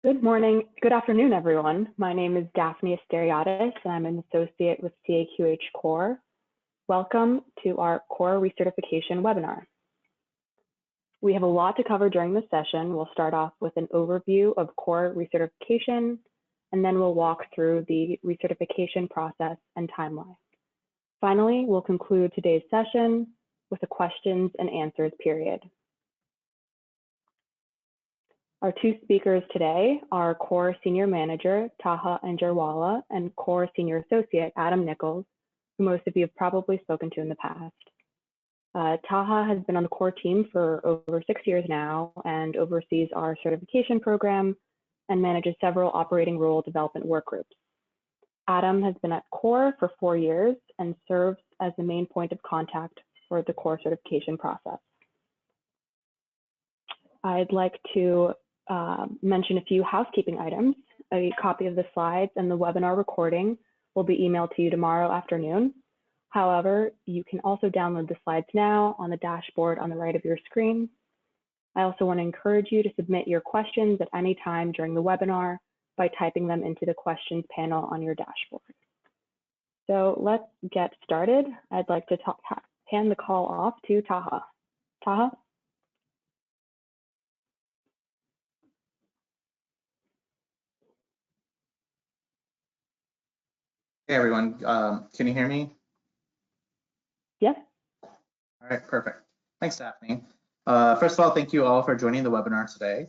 Good morning, good afternoon, everyone. My name is Daphne Asteriadis, and I'm an associate with CAQH Core. Welcome to our Core Recertification webinar. We have a lot to cover during this session. We'll start off with an overview of Core Recertification, and then we'll walk through the recertification process and timeline. Finally, we'll conclude today's session with a questions and answers period. Our two speakers today are Core Senior Manager Taha Anjarwala and Core Senior Associate Adam Nichols, who most of you have probably spoken to in the past. Taha has been on the Core team for over 6 years now and oversees our certification program and manages several operating rule development work groups. Adam has been at Core for 4 years and serves as the main point of contact for the Core certification process. I'd like to mention a few housekeeping items. A copy of the slides and the webinar recording will be emailed to you tomorrow afternoon. However, you can also download the slides now on the dashboard on the right of your screen. I also want to encourage you to submit your questions at any time during the webinar by typing them into the questions panel on your dashboard. So let's get started. I'd like to hand the call off to Taha. Taha? Hey everyone, can you hear me? Yes. All right, perfect. Thanks, Daphne. First of all, thank you all for joining the webinar today.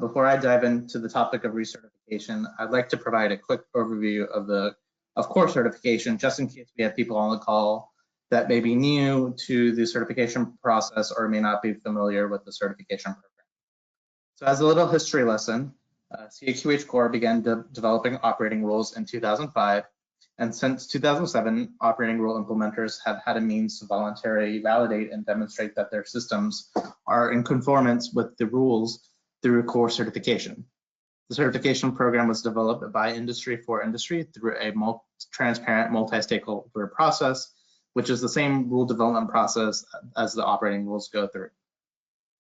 Before I dive into the topic of recertification, I'd like to provide a quick overview of core certification, just in case we have people on the call that may be new to the certification process or may not be familiar with the certification program. So as a little history lesson, CAQH Core began developing operating rules in 2005. And since 2007, operating rule implementers have had a means to voluntarily validate and demonstrate that their systems are in conformance with the rules through core certification. The certification program was developed by industry for industry through a transparent multi-stakeholder process, which is the same rule development process as the operating rules go through.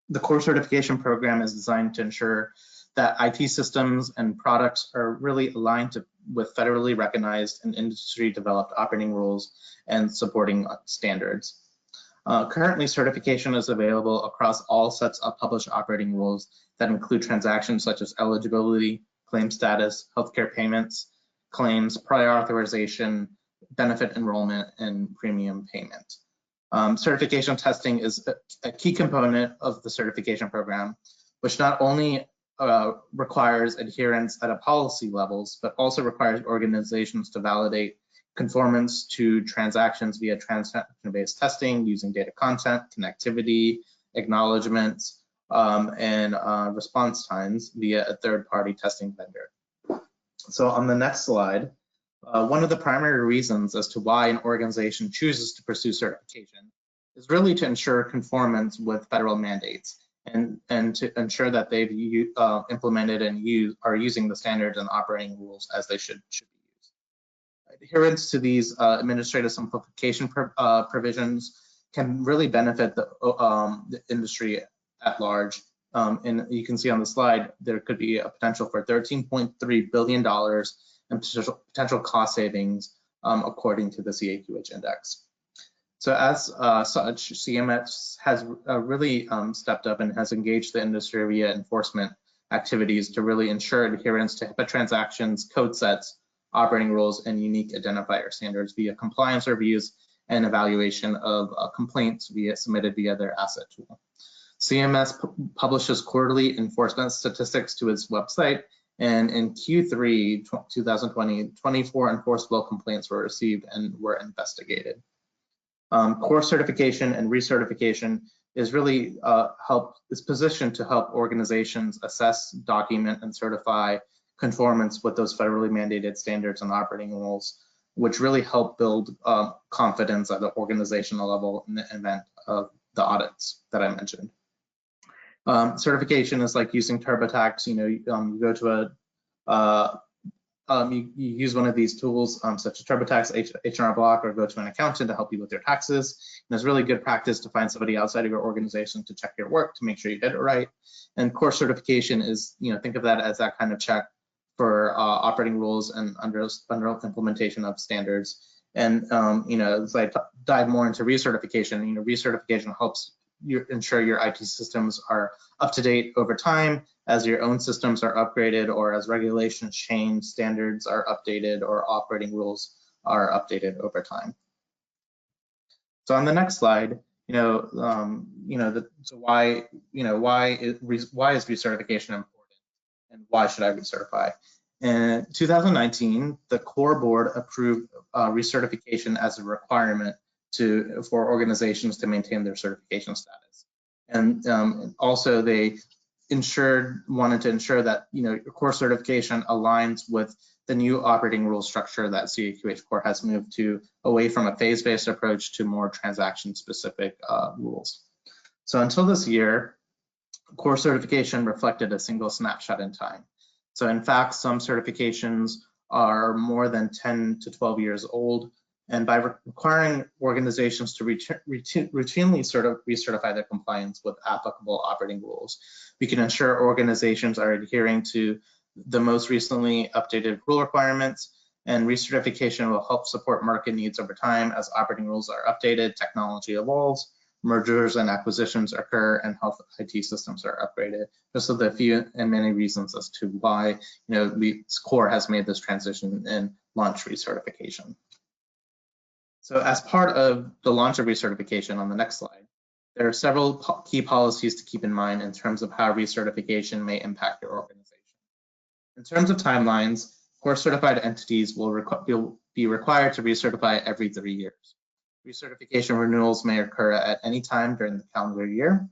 The core certification program is designed to ensure that IT systems and products are really aligned with federally recognized and industry developed operating rules and supporting standards. Currently, certification is available across all sets of published operating rules that include transactions such as eligibility, claim status, healthcare payments, claims, prior authorization, benefit enrollment, and premium payment. Certification testing is a key component of the certification program, which not only requires adherence at a policy levels, but also requires organizations to validate conformance to transactions via transaction-based testing using data content, connectivity, acknowledgements, and response times via a third-party testing vendor. So on the next slide, one of the primary reasons as to why an organization chooses to pursue certification is really to ensure conformance with federal mandates and to ensure that they've implemented and are using the standards and operating rules as they should be used. Adherence to these administrative simplification provisions can really benefit the industry at large. And you can see on the slide, there could be a potential for $13.3 billion in potential cost savings according to the CAQH index. So as such, CMS has really stepped up and has engaged the industry via enforcement activities to really ensure adherence to HIPAA transactions, code sets, operating rules, and unique identifier standards via compliance reviews and evaluation of complaints submitted via their asset tool. CMS publishes quarterly enforcement statistics to its website, and in Q3 2020, 24 enforceable complaints were received and were investigated. Core certification and recertification is really positioned to help organizations assess, document, and certify conformance with those federally mandated standards and operating rules, which really help build confidence at the organizational level in the event of the audits that I mentioned. Certification is like using TurboTax. You go to you use one of these tools such as TurboTax, H&R Block, or go to an accountant to help you with your taxes. And it's really good practice to find somebody outside of your organization to check your work to make sure you did it right. And core certification is, think of that as that kind of check for operating rules and under implementation of standards. And as I dive more into recertification, recertification helps you ensure your IT systems are up to date over time as your own systems are upgraded or as regulations change, standards are updated or operating rules are updated over time. So on the next slide, so why is recertification important and why should I recertify? In 2019, the core board approved recertification as a requirement for organizations to maintain their certification status. And also they wanted to ensure that your core certification aligns with the new operating rule structure that CAQH Core has moved to away from a phase-based approach to more transaction-specific rules. So until this year, core certification reflected a single snapshot in time. So in fact, some certifications are more than 10 to 12 years old, and by requiring organizations to routinely recertify their compliance with applicable operating rules, we can ensure organizations are adhering to the most recently updated rule requirements, and recertification will help support market needs over time as operating rules are updated, technology evolves, mergers and acquisitions occur, and health IT systems are upgraded. Just so the few and many reasons as to why Core has made this transition and launched recertification. So as part of the launch of recertification on the next slide, there are several key policies to keep in mind in terms of how recertification may impact your organization. In terms of timelines, core certified entities will be required to recertify every 3 years. Recertification renewals may occur at any time during the calendar year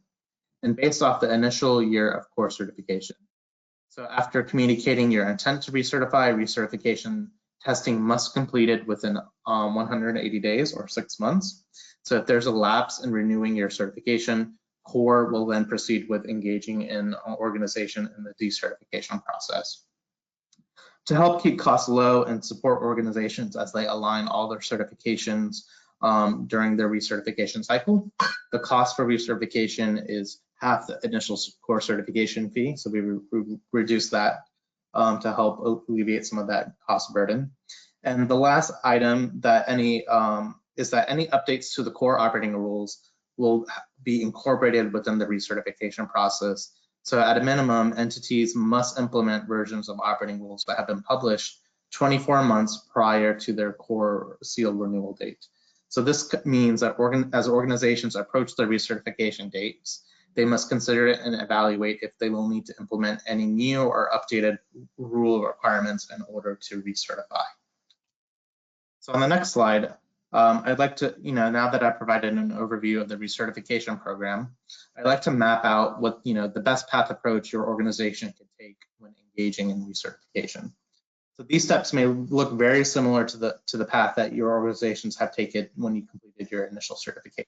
and based off the initial year of core certification. So after communicating your intent to recertify, recertification testing must be completed within 180 days or 6 months. So if there's a lapse in renewing your certification, Core will then proceed with engaging in an organization in the decertification process. To help keep costs low and support organizations as they align all their certifications during their recertification cycle, the cost for recertification is half the initial core certification fee. So we reduce that to help alleviate some of that cost burden. And the last item that is that any updates to the core operating rules will be incorporated within the recertification process. So at a minimum, entities must implement versions of operating rules that have been published 24 months prior to their core seal renewal date. So this means that as organizations approach their recertification dates, they must consider it and evaluate if they will need to implement any new or updated rule requirements in order to recertify. So on the next slide, I'd like to, now that I've provided an overview of the recertification program, I'd like to map out what, the best path approach your organization can take when engaging in recertification. So these steps may look very similar to the path that your organizations have taken when you completed your initial certifications.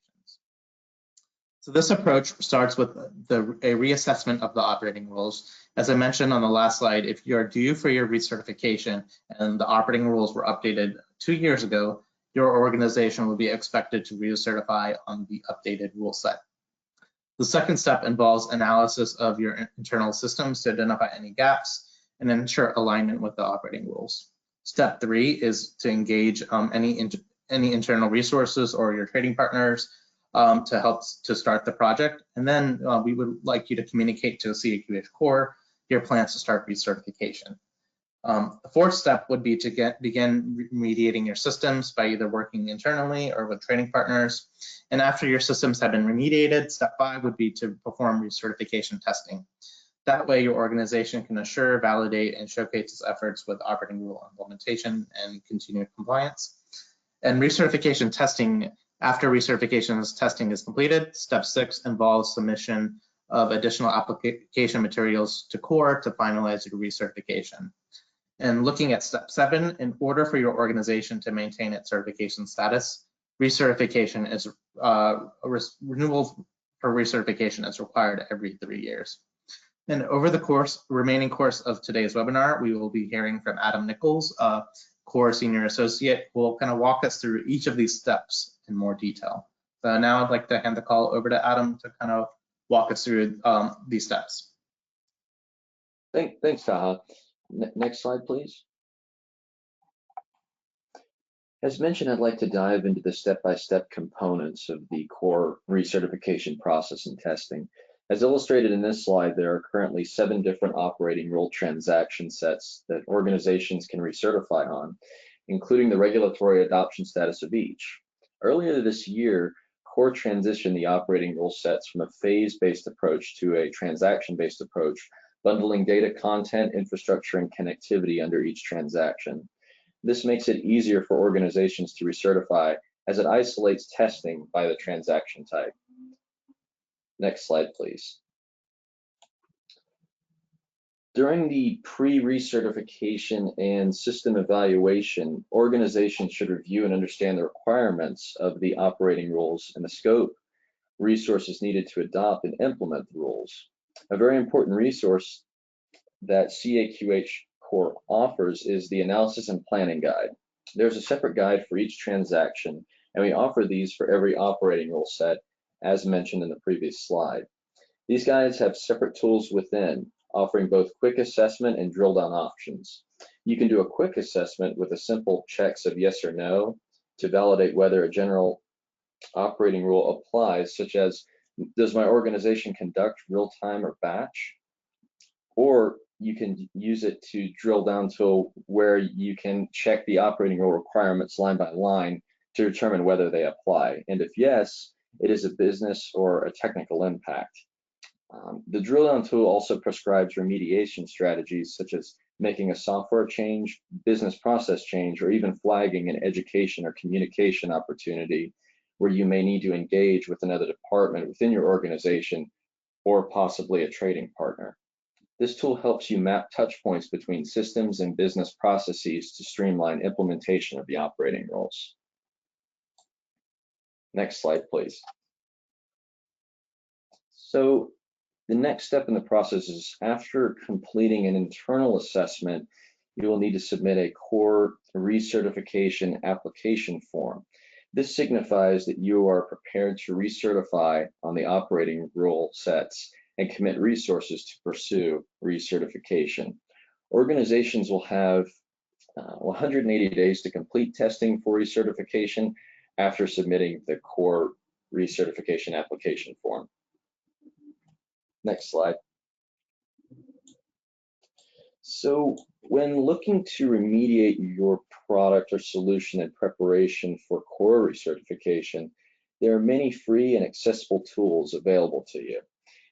So this approach starts with a reassessment of the operating rules. As I mentioned on the last slide, if you're due for your recertification and the operating rules were updated 2 years ago, your organization will be expected to recertify on the updated rule set. The second step involves analysis of your internal systems to identify any gaps and ensure alignment with the operating rules. Step 3 is to engage any internal resources or your trading partners to help to start the project. And then we would like you to communicate to CAQH Core your plans to start recertification. The fourth step would be to begin remediating your systems by either working internally or with trading partners. And after your systems have been remediated, step 5 would be to perform recertification testing. That way your organization can assure, validate, and showcase its efforts with operating rule implementation and continued compliance. And recertification testing, after recertification testing is completed, step 6 involves submission of additional application materials to Core to finalize your recertification. And looking at step 7, in order for your organization to maintain its certification status, recertification is renewal for recertification is required every 3 years. And over the remaining course of today's webinar, we will be hearing from Adam Nichols, Core Senior Associate, who will kind of walk us through each of these steps in more detail. So now I'd like to hand the call over to Adam to kind of walk us through these steps. Thanks, Taha. Next slide, please. As mentioned, I'd like to dive into the step-by-step components of the core recertification process and testing. As illustrated in this slide, there are currently 7 different operating rule transaction sets that organizations can recertify on, including the regulatory adoption status of each. Earlier this year, CORE transitioned the operating rule sets from a phase-based approach to a transaction-based approach, bundling data, content, infrastructure, and connectivity under each transaction. This makes it easier for organizations to recertify as it isolates testing by the transaction type. Next slide, please. During the pre-recertification and system evaluation, organizations should review and understand the requirements of the operating rules and the scope, resources needed to adopt and implement the rules. A very important resource that CAQH Core offers is the Analysis and Planning Guide. There's a separate guide for each transaction, and we offer these for every operating rule set, as mentioned in the previous slide. These guides have separate tools within, offering both quick assessment and drill down options. You can do a quick assessment with a simple checks of yes or no to validate whether a general operating rule applies, such as, does my organization conduct real-time or batch? Or you can use it to drill down to where you can check the operating rule requirements line by line to determine whether they apply. And if yes, it is a business or a technical impact. The drill down tool also prescribes remediation strategies such as making a software change, business process change, or even flagging an education or communication opportunity where you may need to engage with another department within your organization or possibly a trading partner. This tool helps you map touch points between systems and business processes to streamline implementation of the operating rules. Next slide, please. So the next step in the process is, after completing an internal assessment, you will need to submit a core recertification application form. This signifies that you are prepared to recertify on the operating rule sets and commit resources to pursue recertification. Organizations will have 180 days to complete testing for recertification after submitting the core recertification application form. Next slide. So when looking to remediate your product or solution in preparation for core recertification, there are many free and accessible tools available to you.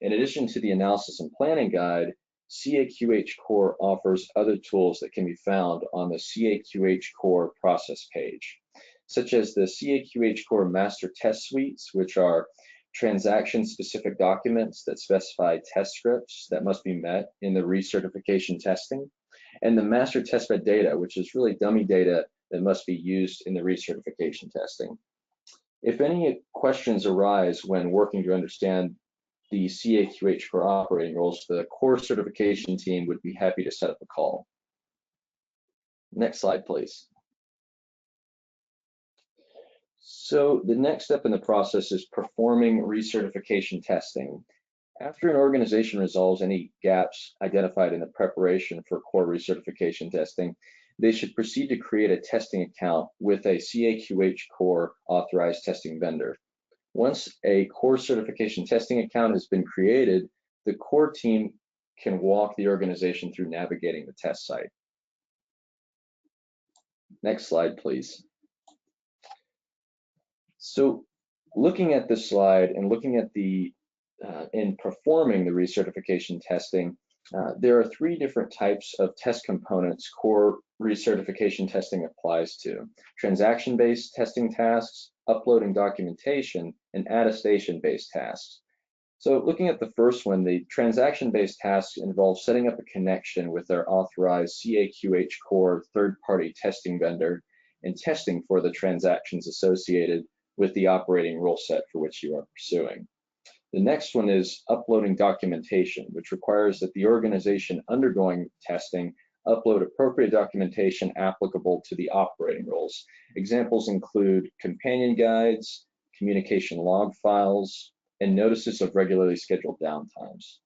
In addition to the Analysis and Planning Guide, CAQH Core offers other tools that can be found on the CAQH Core process page, such as the CAQH Core Master Test Suites, which are transaction-specific documents that specify test scripts that must be met in the recertification testing, and the Master Testbed Data, which is really dummy data that must be used in the recertification testing. If any questions arise when working to understand the CAQH Core operating rules, the core certification team would be happy to set up a call. Next slide, please. So the next step in the process is performing recertification testing. After an organization resolves any gaps identified in the preparation for core recertification testing, they should proceed to create a testing account with a CAQH Core authorized testing vendor. Once a core certification testing account has been created, the core team can walk the organization through navigating the test site. Next slide, please. So looking at this slide and looking at the in performing the recertification testing, there are 3 different types of test components core recertification testing applies to: transaction-based testing tasks, uploading documentation, and attestation-based tasks. So looking at the first one, the transaction-based tasks involve setting up a connection with their authorized CAQH Core third-party testing vendor and testing for the transactions associated with the operating rule set for which you are pursuing. The next one is uploading documentation, which requires that the organization undergoing testing upload appropriate documentation applicable to the operating roles. Examples include companion guides, communication log files, and notices of regularly scheduled downtimes.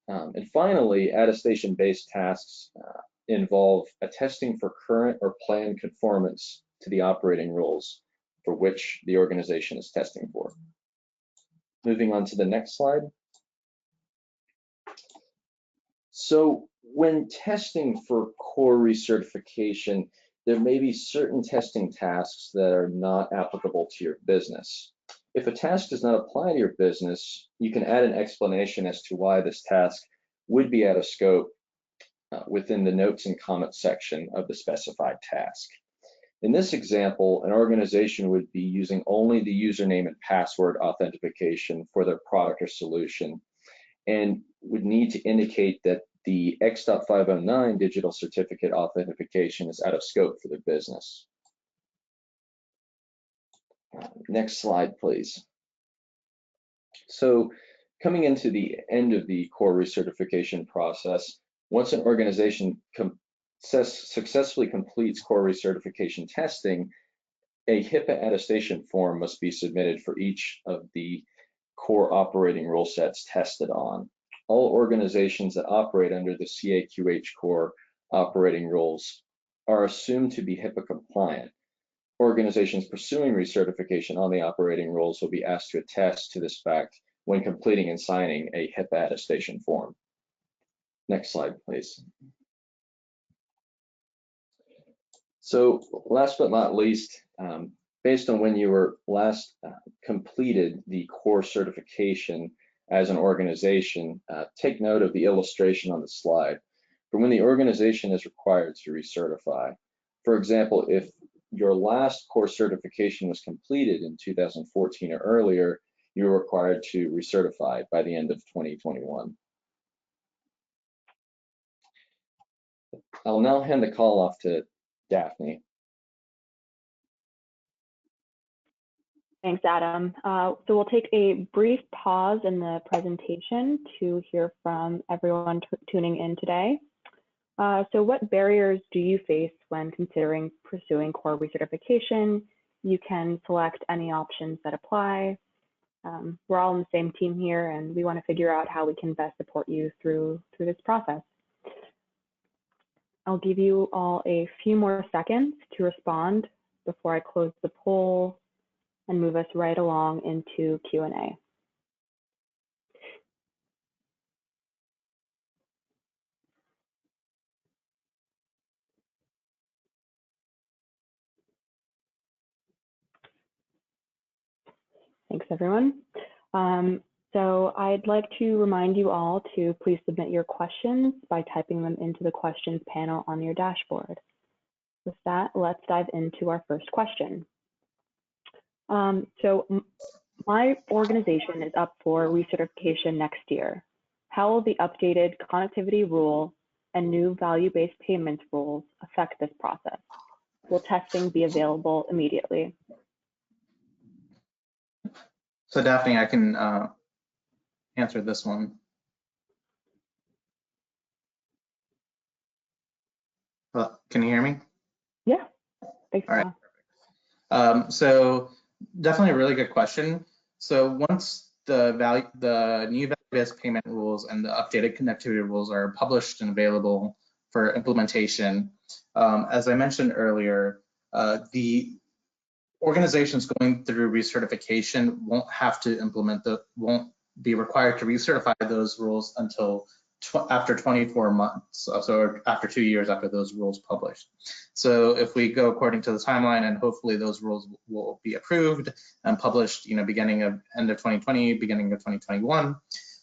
And finally, attestation-based tasks involve attesting for current or planned conformance to the operating rules for which the organization is testing for. Moving on to the next slide. So when testing for core recertification, there may be certain testing tasks that are not applicable to your business. If a task does not apply to your business, you can add an explanation as to why this task would be out of scope within the notes and comments section of the specified task. In this example, an organization would be using only the username and password authentication for their product or solution, and would need to indicate that the X.509 digital certificate authentication is out of scope for their business. Next slide, please. So coming into the end of the core recertification process, once an organization successfully completes core recertification testing, a HIPAA attestation form must be submitted for each of the core operating rule sets tested on. All organizations that operate under the CAQH core operating rules are assumed to be HIPAA compliant. Organizations pursuing recertification on the operating rules will be asked to attest to this fact when completing and signing a HIPAA attestation form. Next slide, please. So last but not least, based on when you were last completed the core certification as an organization, take note of the illustration on the slide for when the organization is required to recertify. For example, if your last core certification was completed in 2014 or earlier, you were required to recertify by the end of 2021. I'll now hand the call off to Daphne. Thanks, Adam. So we'll take a brief pause in the presentation to hear from everyone tuning in today. So what barriers do you face when considering pursuing core recertification? You can select any options that apply. We're all on the same team here, and we want to figure out how we can best support you through this process. I'll give you all a few more seconds to respond before I close the poll and move us right along into Q&A. Thanks, everyone. So I'd like to remind you all to please submit your questions by typing them into the questions panel on your dashboard. With that, let's dive into our first question. So my organization is up for recertification next year. How will the updated connectivity rule and new value-based payments rules affect this process? Will testing be available immediately? So Daphne, I can answer this one. Can you hear me? Yeah, thanks. All right. So definitely a really good question. So once the new value-based payment rules and the updated connectivity rules are published and available for implementation, as I mentioned earlier, the organizations going through recertification won't be required to recertify those rules until after 24 months, so after 2 years after those rules published. So if we go according to the timeline, and hopefully those rules will be approved and published, beginning of end of 2020, beginning of 2021.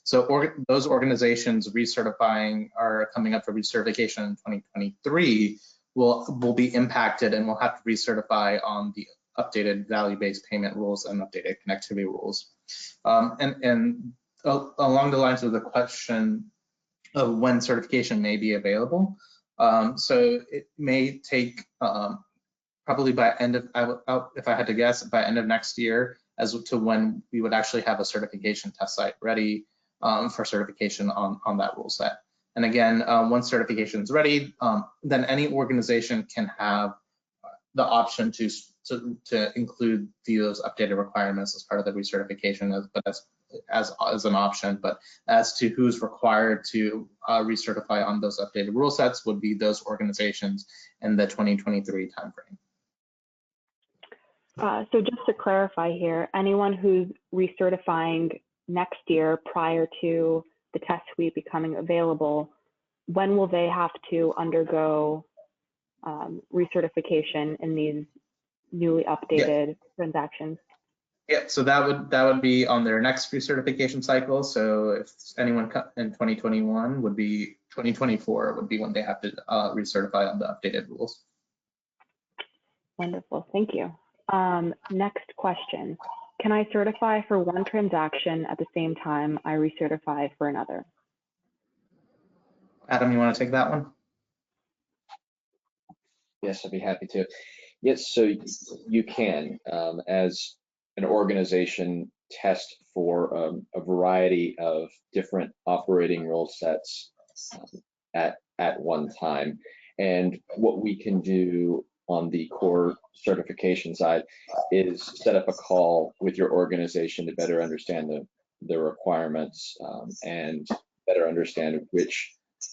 So those organizations recertifying are coming up for recertification in 2023 will be impacted and will have to recertify on the updated value-based payment rules and updated connectivity rules. And along the lines of the question of when certification may be available, so it may take probably by end of, if I had to guess, by end of next year, as to when we would actually have a certification test site ready for certification on that rule set. And again, once certification is ready, then any organization can have the option to include those updated requirements as part of the recertification, but as an option. But as to who's required to recertify on those updated rule sets would be those organizations in the 2023 timeframe. So just to clarify here, anyone who's recertifying next year prior to the test suite becoming available, when will they have to undergo recertification in these newly updated transactions? Yeah, so that would be on their next recertification cycle. So if anyone in 2021 would be 2024 would be when they have to recertify on the updated rules. Wonderful, thank you. Next question. Can I certify for one transaction at the same time I recertify for another? Adam, you want to take that one? Yes, I'd be happy to. Yes, so you can, as an organization, test for a variety of different operating rule sets at one time. And what we can do on the core certification side is set up a call with your organization to better understand the requirements and better understand which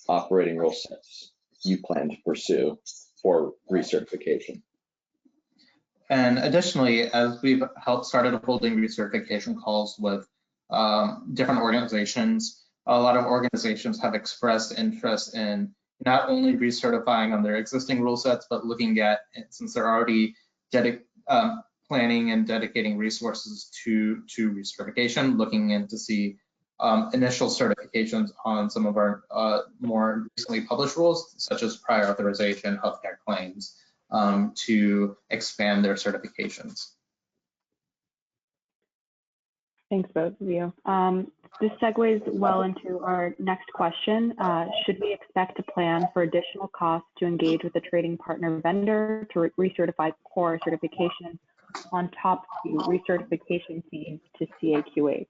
operating rule sets you plan to pursue for recertification. And additionally, as we've started holding recertification calls with different organizations, a lot of organizations have expressed interest in not only recertifying on their existing rule sets, but looking at, since they're already planning and dedicating resources to recertification, looking in to see initial certifications on some of our more recently published rules, such as prior authorization, healthcare claims, to expand their certifications. Thanks, both of you. This segues well into our next question. Should we expect a plan for additional costs to engage with a trading partner vendor to recertify core certification on top of the recertification fees to CAQH?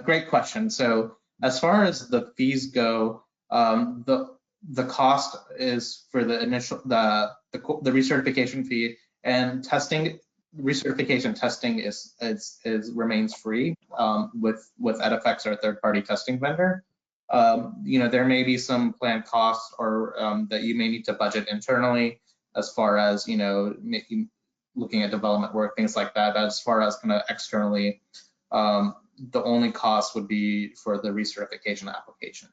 Great question. So as far as the fees go, the cost is for the initial the recertification fee, and testing. Recertification testing remains free with Edifex, our third-party testing vendor. There may be some planned costs or that you may need to budget internally, as far as looking at development work, things like that. As far as kind of externally, the only cost would be for the recertification application.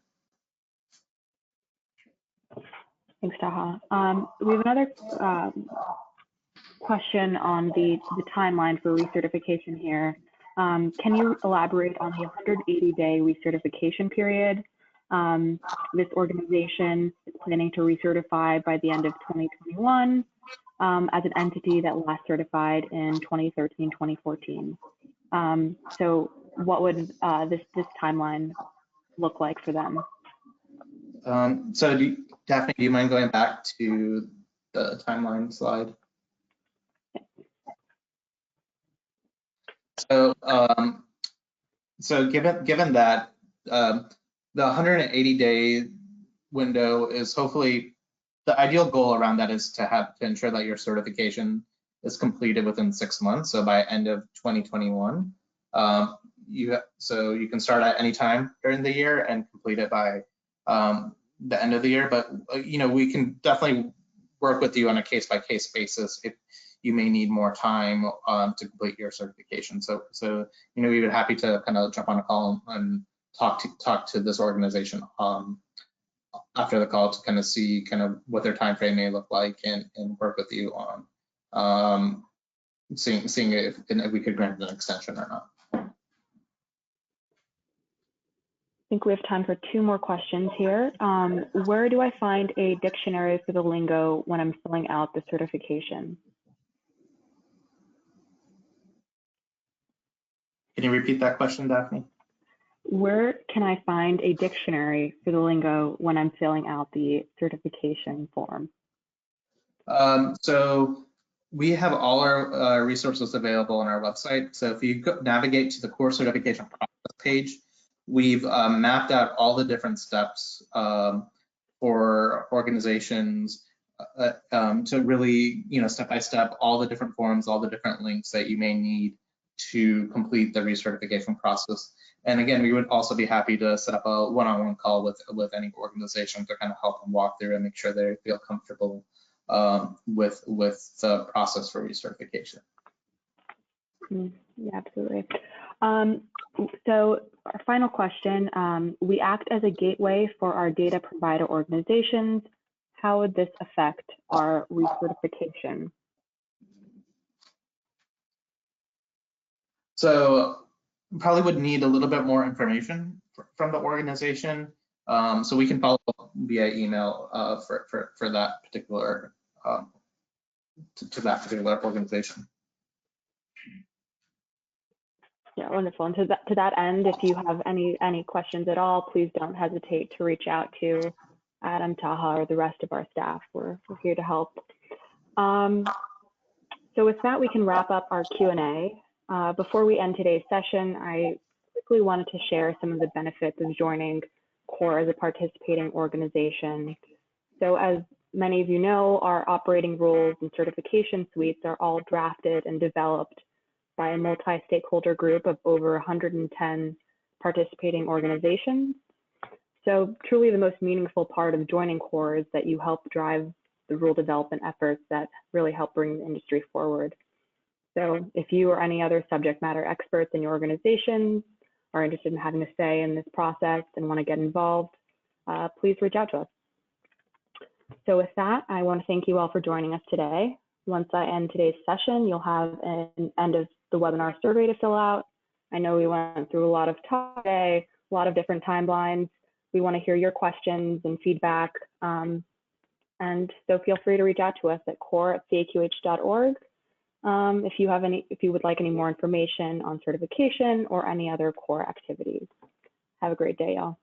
Thanks, Taha. We have another question on the timeline for recertification here. Can you elaborate on the 180-day recertification period? This organization is planning to recertify by the end of 2021 as an entity that last certified in 2013, 2014. So what would this timeline look like for them? So Daphne, do you mind going back to the timeline slide? So given that the 180-day window is hopefully the ideal goal around that is to ensure that your certification is completed within 6 months. So by end of 2021, so you can start at any time during the year and complete it by the end of the year. But we can definitely work with you on a case-by-case basis if you may need more time to complete your certification. So we would be happy to kind of jump on a call and talk to this organization after the call to kind of see kind of what their time frame may look like and work with you on seeing if we could grant an extension or not. I think we have time for 2 more questions here. Where do I find a dictionary for the lingo when I'm filling out the certification? Can you repeat that question, Daphne? Where can I find a dictionary for the lingo when I'm filling out the certification form? So We have all our resources available on our website. So if you navigate to the core certification process page, we've mapped out all the different steps for organizations to really, step by step, all the different forms, all the different links that you may need to complete the recertification process. And again, we would also be happy to set up a one-on-one call with any organization to kind of help them walk through and make sure they feel comfortable with the process for recertification. Yeah, absolutely. So our final question, we act as a gateway for our data provider organizations. How would this affect our recertification? So probably would need a little bit more information from the organization. So we can follow up via email for that particular to that particular organization. Yeah, wonderful. And to that end, if you have any questions at all, please don't hesitate to reach out to Adam, Taha, or the rest of our staff. We're here to help. So with that, we can wrap up our Q&A. Before we end today's session, I quickly wanted to share some of the benefits of joining CORE as a participating organization. So as many of you know, our operating rules and certification suites are all drafted and developed by a multi-stakeholder group of over 110 participating organizations. So truly the most meaningful part of joining CORE is that you help drive the rule development efforts that really help bring the industry forward. So if you or any other subject matter experts in your organizations are interested in having a say in this process and want to get involved, please reach out to us. So with that, I want to thank you all for joining us today. Once I end today's session, you'll have an end of the webinar survey to fill out. I know we went through a lot of time today, a lot of different timelines. We want to hear your questions and feedback. And so feel free to reach out to us at core@caqh.org if you would like any more information on certification or any other CORE activities. Have a great day, y'all.